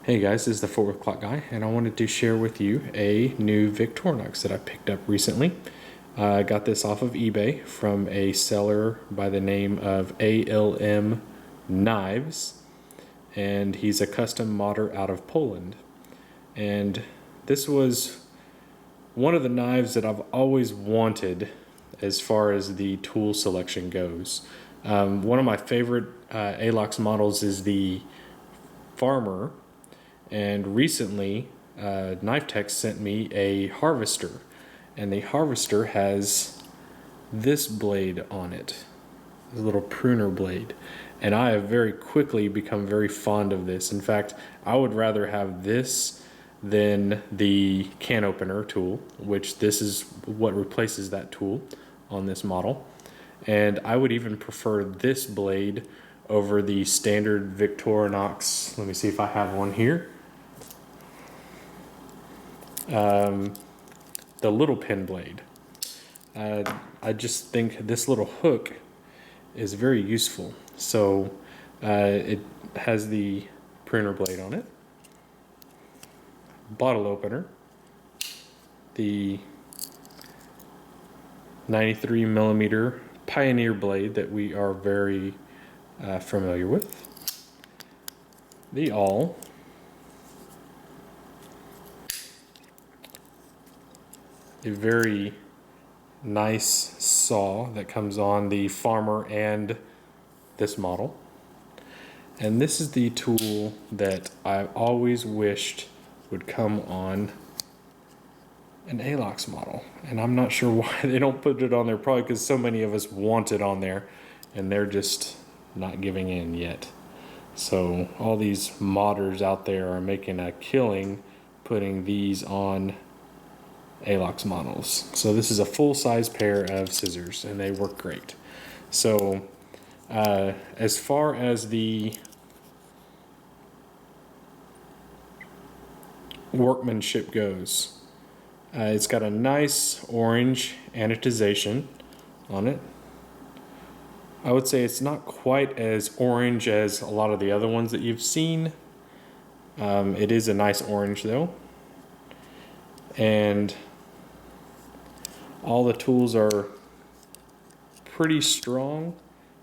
Hey guys, this is the Fort Worth Clock Guy, and I wanted to share with you a new Victorinox that I picked up recently. I got this off of eBay from a seller by the name of ALM Knives, and he's a custom modder out of Poland. And this was one of the knives that I've always wanted as far as the tool selection goes. One of my favorite ALOX models is the Farmer. And recently, Knife Tech sent me a harvester, and the harvester has this blade on it, a little pruner blade. And I have very quickly become very fond of this. In fact, I would rather have this than the can opener tool, which this is what replaces that tool on this model. And I would even prefer this blade over the standard Victorinox. Let me see if I have one here. The little pin blade. I just think this little hook is very useful. So it has the pruner blade on it, bottle opener, the 93 millimeter Pioneer blade that we are very familiar with, the awl, a very nice saw that comes on the Farmer and this model. And this is the tool that I've always wished would come on an ALOX model. And I'm not sure why they don't put it on there, probably because so many of us want it on there and they're just not giving in yet. So all these modders out there are making a killing putting these on ALOX models. So this is a full-size pair of scissors and they work great. So as far as the workmanship goes, it's got a nice orange anodization on it. I would say it's not quite as orange as a lot of the other ones that you've seen. It is a nice orange though. And all the tools are pretty strong.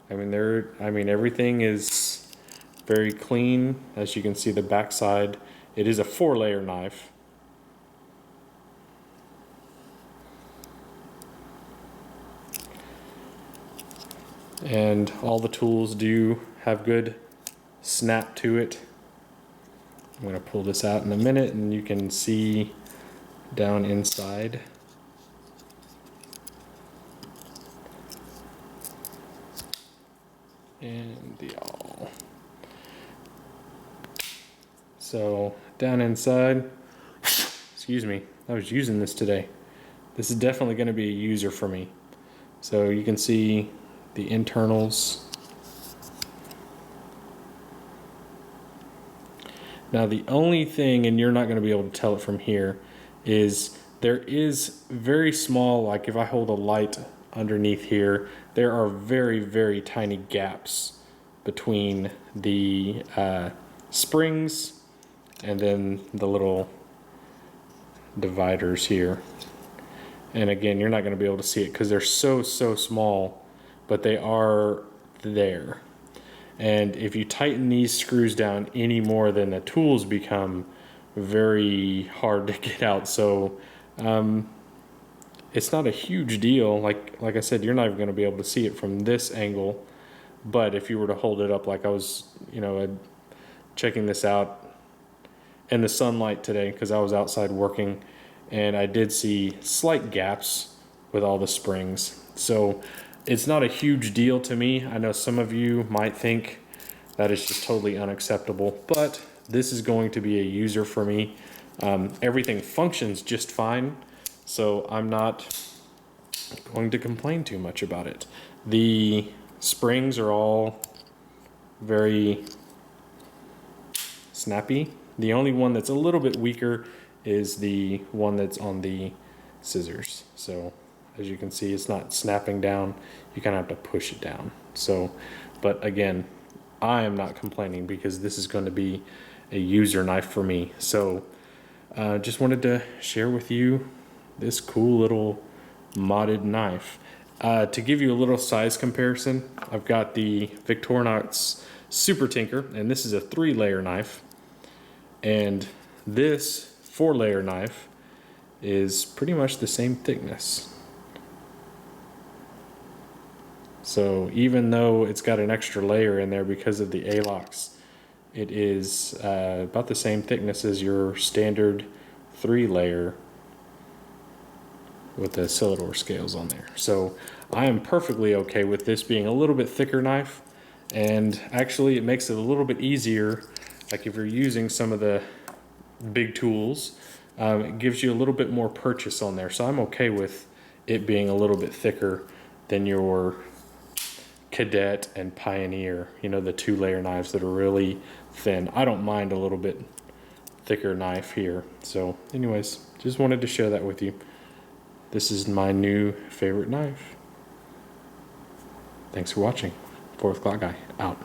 I mean everything is very clean. As you can see, the backside, it is a 4-layer knife. And all the tools do have good snap to it. I'm going to pull this out in a minute and you can see down inside. And the awl. So down inside, excuse me, I was using this today. This is definitely going to be a user for me. So you can see the internals. Now the only thing, and you're not going to be able to tell it from here, is there is very small, like if I hold a light underneath here, there are very, very tiny gaps between the springs and then the little dividers here. And again, you're not going to be able to see it because they're so small, but they are there. And if you tighten these screws down any more, then the tools become very hard to get out. So it's not a huge deal. Like I said, you're not even going to be able to see it from this angle. But if you were to hold it up, like I was, checking this out in the sunlight today because I was outside working, and I did see slight gaps with all the springs. So it's not a huge deal to me. I know some of you might think that is just totally unacceptable, but this is going to be a user for me. Everything functions just fine, so I'm not going to complain too much about it. The springs are all very snappy. The only one that's a little bit weaker is the one that's on the scissors. So as you can see, it's not snapping down. You kind of have to push it down. So, but again, I am not complaining because this is going to be a user knife for me. So just wanted to share with you this cool little modded knife. To give you a little size comparison, I've got the Victorinox Super Tinker, and this is a 3-layer knife. And this 4-layer knife is pretty much the same thickness. So even though it's got an extra layer in there because of the A-locks, it is about the same thickness as your standard 3-layer with the Silidor scales on there. So I am perfectly okay with this being a little bit thicker knife, and actually it makes it a little bit easier, like if you're using some of the big tools, it gives you a little bit more purchase on there. So I'm okay with it being a little bit thicker than your Cadet and Pioneer, you know, the 2-layer knives that are really thin. I don't mind a little bit thicker knife here. So anyways, just wanted to share that with you. This is my new favorite knife. Thanks for watching. 4th Clock Guy, out.